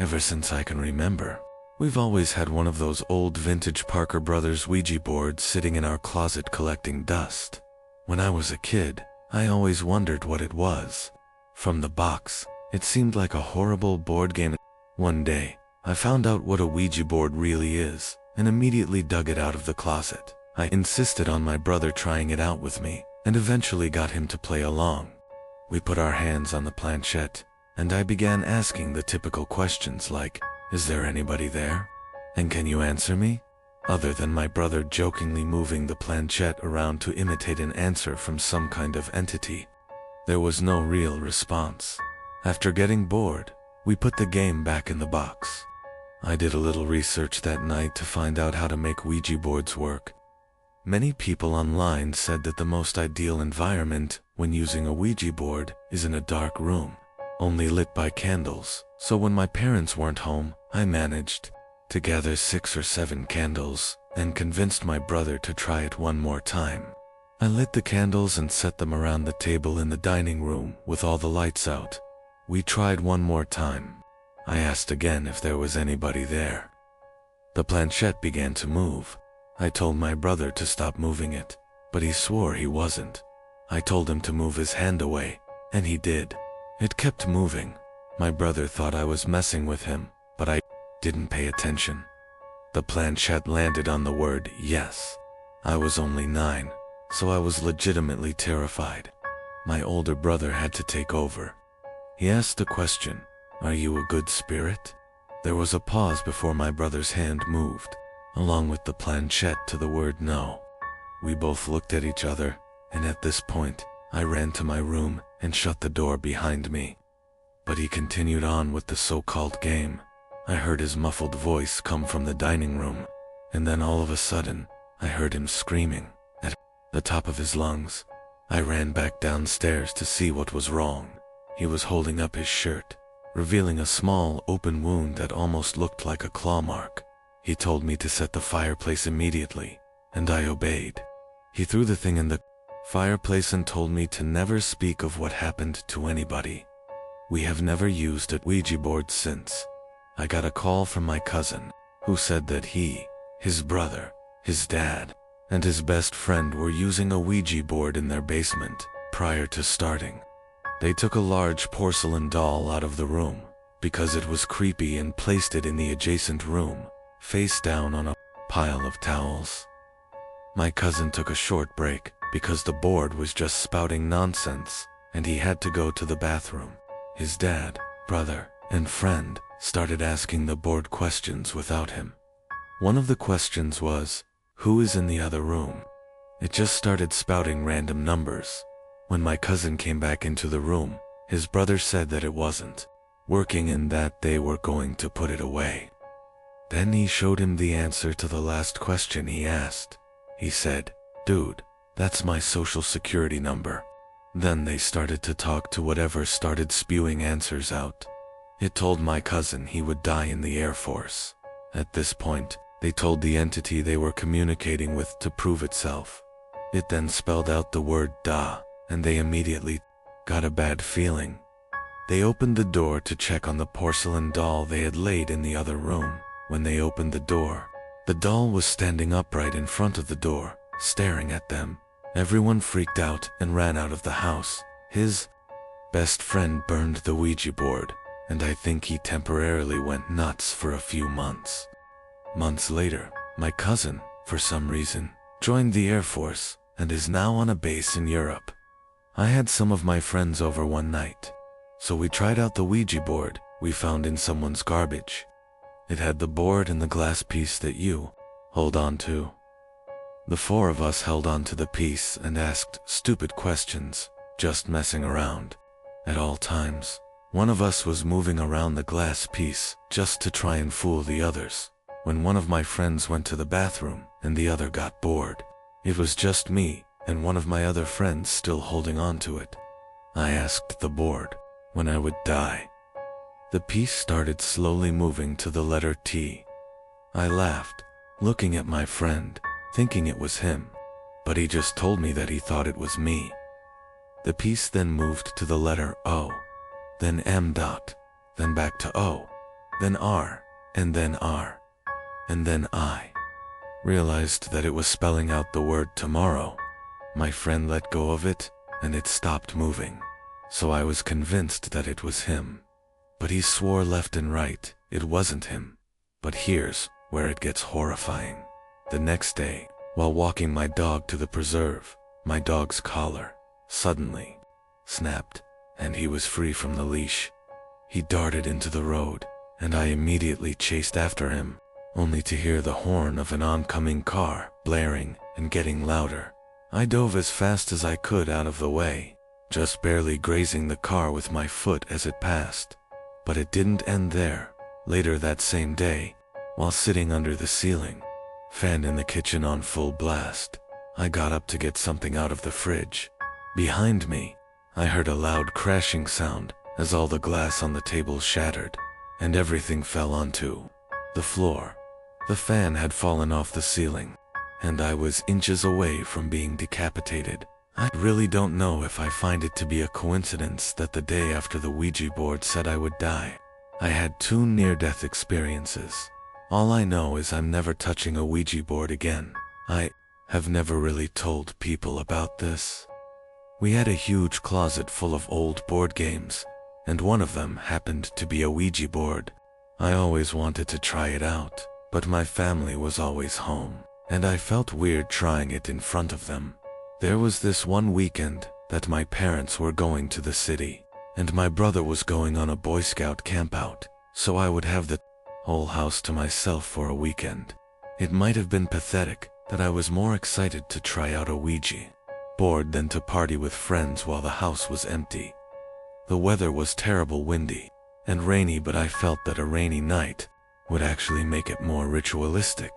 ever since I can remember. We've always had one of those old vintage Parker Brothers Ouija boards sitting in our closet collecting dust. When I was a kid, I always wondered what it was. From the box, it seemed like a horrible board game. One day, I found out what a Ouija board really is, and immediately dug it out of the closet. I insisted on my brother trying it out with me, and eventually got him to play along. We put our hands on the planchette, and I began asking the typical questions like, "Is there anybody there? And can you answer me?" Other than my brother jokingly moving the planchette around to imitate an answer from some kind of entity, there was no real response. After getting bored, we put the game back in the box. I did a little research that night to find out how to make Ouija boards work. Many people online said that the most ideal environment when using a Ouija board is in a dark room, only lit by candles. So when my parents weren't home, I managed to gather 6 or 7 candles and convinced my brother to try it one more time. I lit the candles and set them around the table in the dining room with all the lights out. We tried one more time. I asked again if there was anybody there. The planchette began to move. I told my brother to stop moving it, but he swore he wasn't. I told him to move his hand away, and he did. It kept moving. My brother thought I was messing with him, but I didn't pay attention. The planchette landed on the word yes. I was only 9, so I was legitimately terrified. My older brother had to take over. He asked the question, "Are you a good spirit?" There was a pause before my brother's hand moved, along with the planchette, to the word no. We both looked at each other, and at this point, I ran to my room and shut the door behind me. But he continued on with the so-called game. I heard his muffled voice come from the dining room, and then all of a sudden, I heard him screaming at the top of his lungs. I ran back downstairs to see what was wrong. He was holding up his shirt, revealing a small, open wound that almost looked like a claw mark. He told me to set the fireplace immediately, and I obeyed. He threw the thing in the fireplace and told me to never speak of what happened to anybody. We have never used a Ouija board since. I got a call from my cousin, who said that he, his brother, his dad, and his best friend were using a Ouija board in their basement prior to starting. They took a large porcelain doll out of the room because it was creepy and placed it in the adjacent room, face down on a pile of towels. My cousin took a short break because the board was just spouting nonsense and he had to go to the bathroom. His dad, brother, and friend started asking the board questions without him. One of the questions was, "Who is in the other room?" It just started spouting random numbers. When my cousin came back into the room, his brother said that it wasn't working and that they were going to put it away. Then he showed him the answer to the last question he asked. He said, "Dude, that's my social security number." Then they started to talk to whatever started spewing answers out. It told my cousin he would die in the Air Force. At this point, they told the entity they were communicating with to prove itself. It then spelled out the word "da," and they immediately got a bad feeling. They opened the door to check on the porcelain doll they had laid in the other room. When they opened the door, the doll was standing upright in front of the door, staring at them. Everyone freaked out and ran out of the house. His best friend burned the Ouija board, and I think he temporarily went nuts for a few months. Months later, my cousin, for some reason, joined the Air Force and is now on a base in Europe. I had some of my friends over one night, so we tried out the Ouija board we found in someone's garbage. It had the board and the glass piece that you hold on to. The 4 of us held on to the piece and asked stupid questions, just messing around. At all times, one of us was moving around the glass piece just to try and fool the others. When one of my friends went to the bathroom and the other got bored, it was just me and one of my other friends still holding on to it. I asked the board when I would die. The piece started slowly moving to the letter T. I laughed, looking at my friend, thinking it was him, but he just told me that he thought it was me. The piece then moved to the letter O, then M dot, then back to O, then R, and then R, and then I realized that it was spelling out the word tomorrow. My friend let go of it, and it stopped moving. So I was convinced that it was him. But he swore left and right it wasn't him. But here's where it gets horrifying. The next day, while walking my dog to the preserve, my dog's collar suddenly snapped, and he was free from the leash. He darted into the road, and I immediately chased after him, only to hear the horn of an oncoming car blaring and getting louder. I dove as fast as I could out of the way, just barely grazing the car with my foot as it passed. But it didn't end there. Later that same day, while sitting under the ceiling fan in the kitchen on full blast, I got up to get something out of the fridge. Behind me, I heard a loud crashing sound as all the glass on the table shattered, and everything fell onto the floor. The fan had fallen off the ceiling, and I was inches away from being decapitated. I really don't know if I find it to be a coincidence that the day after the Ouija board said I would die, I had 2 near-death experiences. All I know is I'm never touching a Ouija board again. I have never really told people about this. We had a huge closet full of old board games, and one of them happened to be a Ouija board. I always wanted to try it out, but my family was always home, and I felt weird trying it in front of them. There was this one weekend that my parents were going to the city, and my brother was going on a Boy Scout campout, so I would have the whole house to myself for a weekend. It might have been pathetic that I was more excited to try out a Ouija board than to party with friends while the house was empty. The weather was terrible windy and rainy, but I felt that a rainy night would actually make it more ritualistic.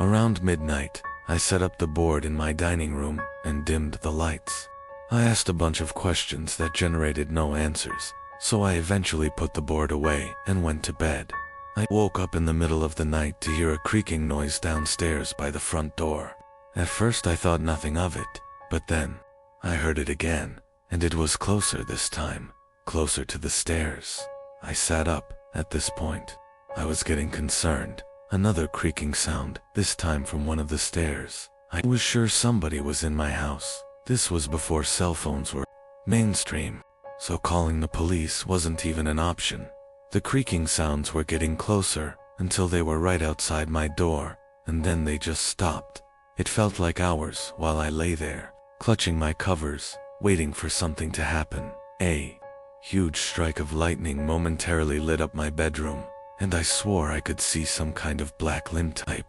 Around midnight, I set up the board in my dining room and dimmed the lights. I asked a bunch of questions that generated no answers, so I eventually put the board away and went to bed. I woke up in the middle of the night to hear a creaking noise downstairs by the front door. At first I thought nothing of it, but then I heard it again, and it was closer this time, closer to the stairs. I sat up. At this point, I was getting concerned. Another creaking sound, this time from one of the stairs. I was sure somebody was in my house. This was before cell phones were mainstream, so calling the police wasn't even an option. The creaking sounds were getting closer until they were right outside my door, and then they just stopped. It felt like hours while I lay there, clutching my covers, waiting for something to happen. A huge strike of lightning momentarily lit up my bedroom, and I swore I could see some kind of black limb type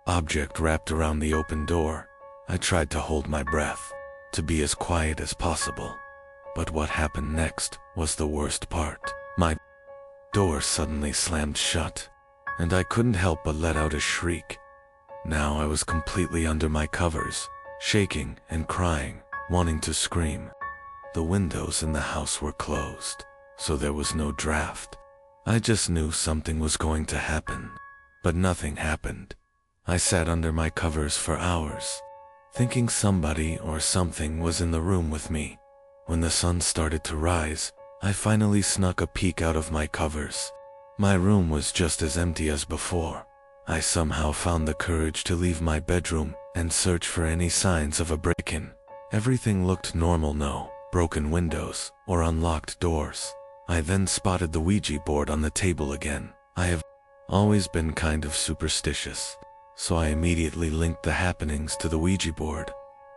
object wrapped around the open door. I tried to hold my breath, to be as quiet as possible. But what happened next was the worst part. My door suddenly slammed shut, and I couldn't help but let out a shriek. Now I was completely under my covers, shaking and crying, wanting to scream. The windows in the house were closed, so there was no draft. I just knew something was going to happen, but nothing happened. I sat under my covers for hours, thinking somebody or something was in the room with me. When the sun started to rise, I finally snuck a peek out of my covers. My room was just as empty as before. I somehow found the courage to leave my bedroom and search for any signs of a break-in. Everything looked normal, no broken windows or unlocked doors. I then spotted the Ouija board on the table again. I have always been kind of superstitious, so I immediately linked the happenings to the Ouija board.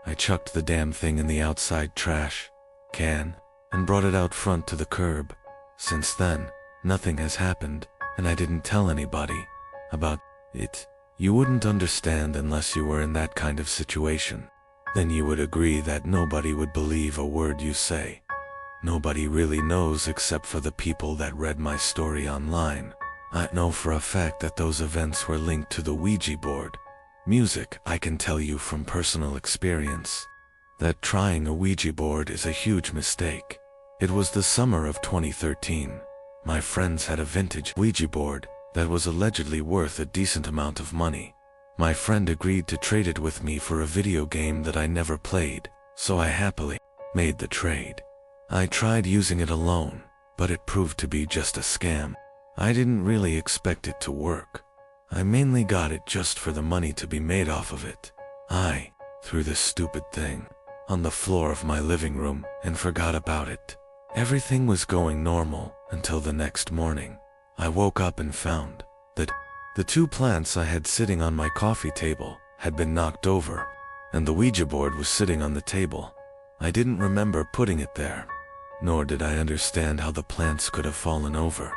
I chucked the damn thing in the outside trash can and brought it out front to the curb. Since then, nothing has happened, and I didn't tell anybody about it. You wouldn't understand unless you were in that kind of situation. Then you would agree that nobody would believe a word you say. Nobody really knows except for the people that read my story online. I know for a fact that those events were linked to the Ouija board. Music, I can tell you from personal experience that trying a Ouija board is a huge mistake. It was the summer of 2013. My friends had a vintage Ouija board that was allegedly worth a decent amount of money. My friend agreed to trade it with me for a video game that I never played, so I happily made the trade. I tried using it alone, but it proved to be just a scam. I didn't really expect it to work. I mainly got it just for the money to be made off of it. I threw this stupid thing on the floor of my living room and forgot about it. Everything was going normal until the next morning. I woke up and found that the 2 plants I had sitting on my coffee table had been knocked over, and the Ouija board was sitting on the table. I didn't remember putting it there, nor did I understand how the plants could have fallen over.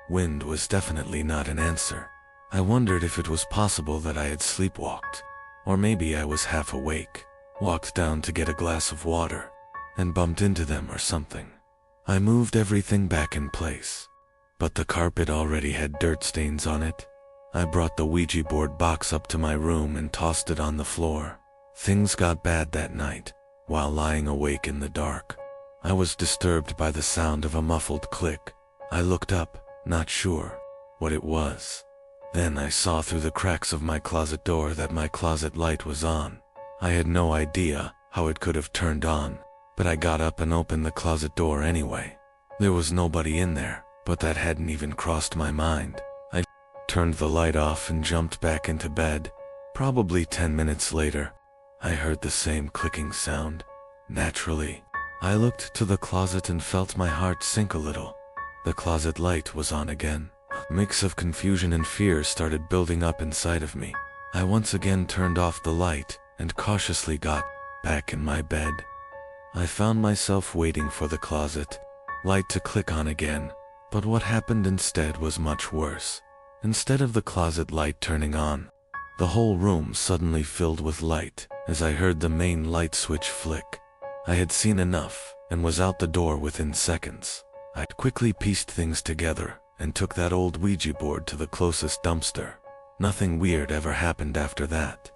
Wind was definitely not an answer. I wondered if it was possible that I had sleepwalked, or maybe I was half awake, walked down to get a glass of water, and bumped into them or something. I moved everything back in place, but the carpet already had dirt stains on it. I brought the Ouija board box up to my room and tossed it on the floor. Things got bad that night. While lying awake in the dark, I was disturbed by the sound of a muffled click. I looked up, not sure what it was. Then I saw through the cracks of my closet door that my closet light was on. I had no idea how it could have turned on, but I got up and opened the closet door anyway. There was nobody in there, but that hadn't even crossed my mind. I turned the light off and jumped back into bed. Probably 10 minutes later, I heard the same clicking sound. Naturally, I looked to the closet and felt my heart sink a little. The closet light was on again. A mix of confusion and fear started building up inside of me. I once again turned off the light and cautiously got back in my bed. I found myself waiting for the closet light to click on again, but what happened instead was much worse. Instead of the closet light turning on, the whole room suddenly filled with light as I heard the main light switch flick. I had seen enough and was out the door within seconds. I quickly pieced things together and took that old Ouija board to the closest dumpster. Nothing weird ever happened after that.